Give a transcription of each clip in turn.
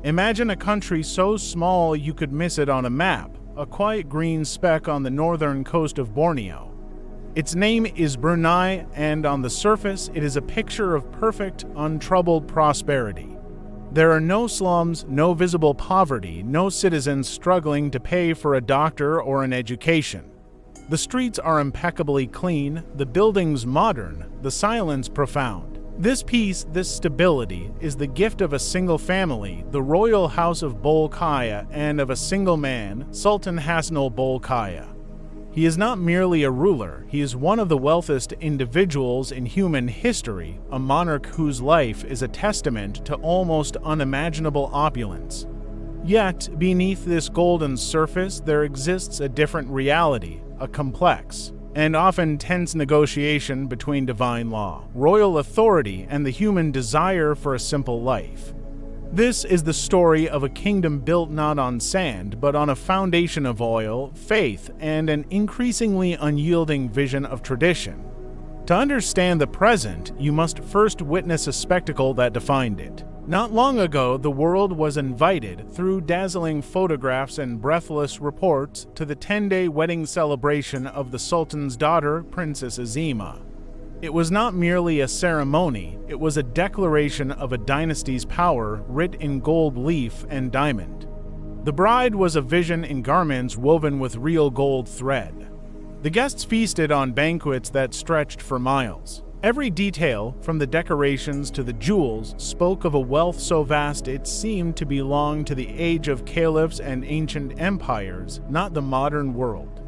Imagine a country so small you could miss it on a map, a quiet green speck on the northern coast of Borneo. Its name is Brunei, and on the surface it is a picture of perfect, untroubled prosperity. There are no slums, no visible poverty, no citizens struggling to pay for a doctor or an education. The streets are impeccably clean, the buildings modern, the silence profound. This peace, this stability, is the gift of a single family, the royal house of Bolkiah, and of a single man, Sultan Hassanal Bolkiah. He is not merely a ruler, he is one of the wealthiest individuals in human history, a monarch whose life is a testament to almost unimaginable opulence. Yet, beneath this golden surface, there exists a different reality, a complex and often tense negotiation between divine law, royal authority, and the human desire for a simple life. This is the story of a kingdom built not on sand, but on a foundation of oil, faith, and an increasingly unyielding vision of tradition. To understand the present, you must first witness a spectacle that defined it. Not long ago, the world was invited, through dazzling photographs and breathless reports, to the 10-day wedding celebration of the Sultan's daughter, Princess Azima. It was not merely a ceremony, it was a declaration of a dynasty's power writ in gold leaf and diamond. The bride was a vision in garments woven with real gold thread. The guests feasted on banquets that stretched for miles. Every detail, from the decorations to the jewels, spoke of a wealth so vast it seemed to belong to the age of caliphs and ancient empires, not the modern world.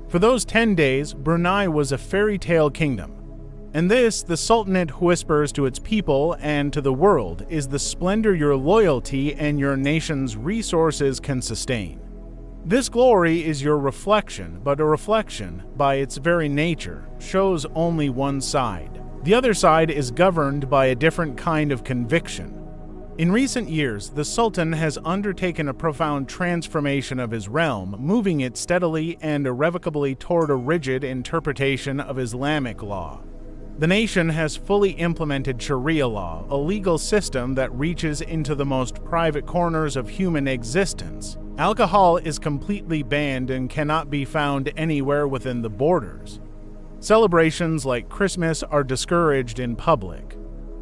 For those 10 days, Brunei was a fairy tale kingdom. And this, the Sultanate whispers to its people and to the world, is the splendor your loyalty and your nation's resources can sustain. This glory is your reflection, but a reflection, by its very nature, shows only one side. The other side is governed by a different kind of conviction. In recent years, the Sultan has undertaken a profound transformation of his realm, moving it steadily and irrevocably toward a rigid interpretation of Islamic law. The nation has fully implemented Sharia law, a legal system that reaches into the most private corners of human existence. Alcohol is completely banned and cannot be found anywhere within the borders. Celebrations like Christmas are discouraged in public.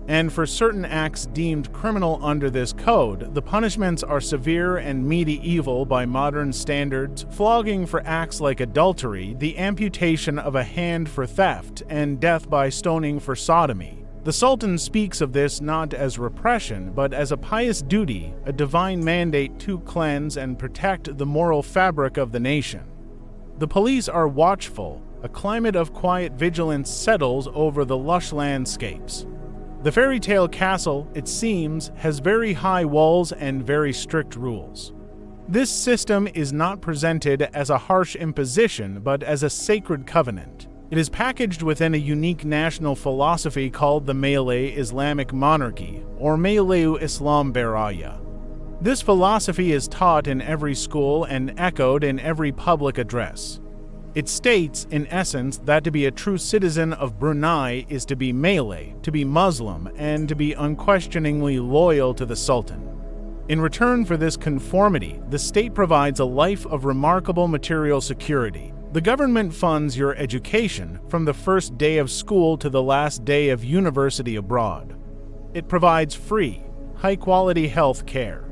And for certain acts deemed criminal under this code, the punishments are severe and medieval by modern standards, flogging for acts like adultery, the amputation of a hand for theft, and death by stoning for sodomy. The Sultan speaks of this not as repression, but as a pious duty, a divine mandate to cleanse and protect the moral fabric of the nation. The police are watchful, a climate of quiet vigilance settles over the lush landscapes. The fairy tale castle, it seems, has very high walls and very strict rules. This system is not presented as a harsh imposition, but as a sacred covenant. It is packaged within a unique national philosophy called the Malay Islamic Monarchy, or Malayu Islam Beraya. This philosophy is taught in every school and echoed in every public address. It states, in essence, that to be a true citizen of Brunei is to be Malay, to be Muslim, and to be unquestioningly loyal to the Sultan. In return for this conformity, the state provides a life of remarkable material security. The government funds your education from the first day of school to the last day of university abroad. It provides free, high-quality health care.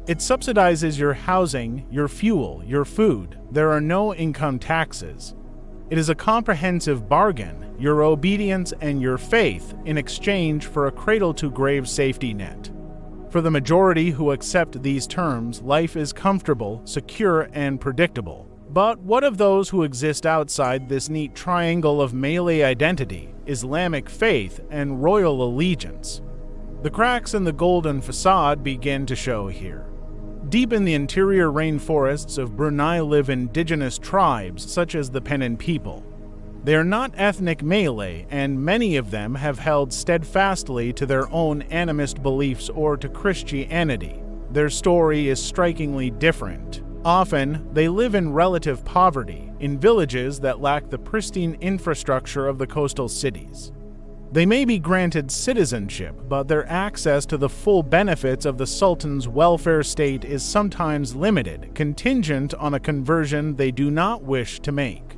It subsidizes your housing, your fuel, your food. There are no income taxes. It is a comprehensive bargain, your obedience and your faith, in exchange for a cradle-to-grave safety net. For the majority who accept these terms, life is comfortable, secure, and predictable. But what of those who exist outside this neat triangle of Malay identity, Islamic faith, and royal allegiance? The cracks in the golden facade begin to show here. Deep in the interior rainforests of Brunei live indigenous tribes such as the Penan people. They are not ethnic Malay, and many of them have held steadfastly to their own animist beliefs or to Christianity. Their story is strikingly different. Often, they live in relative poverty, in villages that lack the pristine infrastructure of the coastal cities. They may be granted citizenship, but their access to the full benefits of the Sultan's welfare state is sometimes limited, contingent on a conversion they do not wish to make.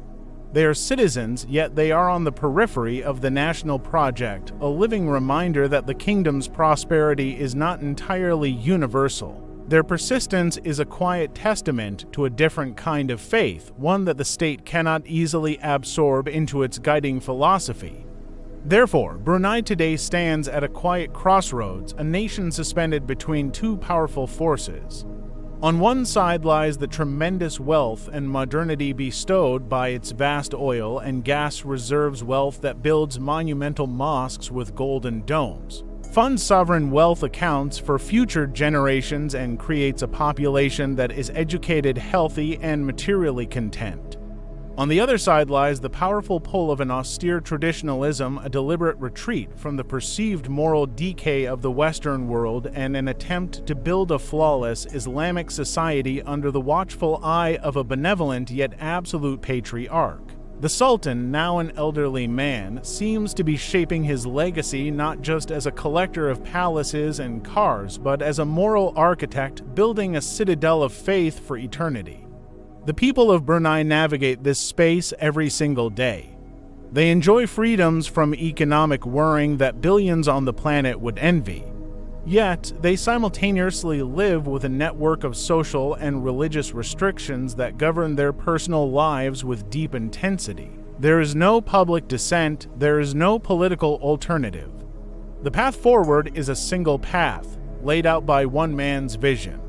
They are citizens, yet they are on the periphery of the national project, a living reminder that the kingdom's prosperity is not entirely universal. Their persistence is a quiet testament to a different kind of faith, one that the state cannot easily absorb into its guiding philosophy. Therefore, Brunei today stands at a quiet crossroads, a nation suspended between two powerful forces. On one side lies the tremendous wealth and modernity bestowed by its vast oil and gas reserves, wealth that builds monumental mosques with golden domes, funds sovereign wealth accounts for future generations, and creates a population that is educated, healthy, and materially content. On the other side lies the powerful pull of an austere traditionalism, a deliberate retreat from the perceived moral decay of the Western world, and an attempt to build a flawless Islamic society under the watchful eye of a benevolent yet absolute patriarch. The Sultan, now an elderly man, seems to be shaping his legacy not just as a collector of palaces and cars, but as a moral architect building a citadel of faith for eternity. The people of Brunei navigate this space every single day. They enjoy freedoms from economic worrying that billions on the planet would envy. Yet, they simultaneously live with a network of social and religious restrictions that govern their personal lives with deep intensity. There is no public dissent, there is no political alternative. The path forward is a single path, laid out by one man's vision.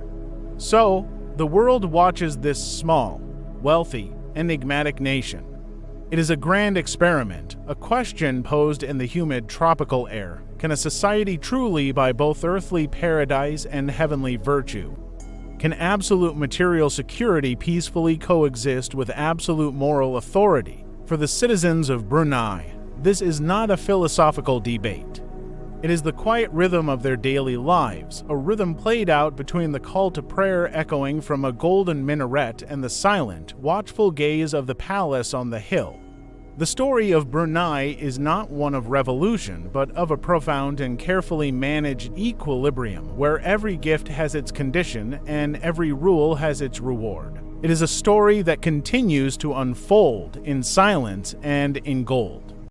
So, the world watches this small, wealthy, enigmatic nation. It is a grand experiment, a question posed in the humid tropical air. Can a society truly buy both earthly paradise and heavenly virtue? Can absolute material security peacefully coexist with absolute moral authority? For the citizens of Brunei, this is not a philosophical debate. It is the quiet rhythm of their daily lives, a rhythm played out between the call to prayer echoing from a golden minaret and the silent, watchful gaze of the palace on the hill. The story of Brunei is not one of revolution, but of a profound and carefully managed equilibrium, where every gift has its condition and every rule has its reward. It is a story that continues to unfold in silence and in gold.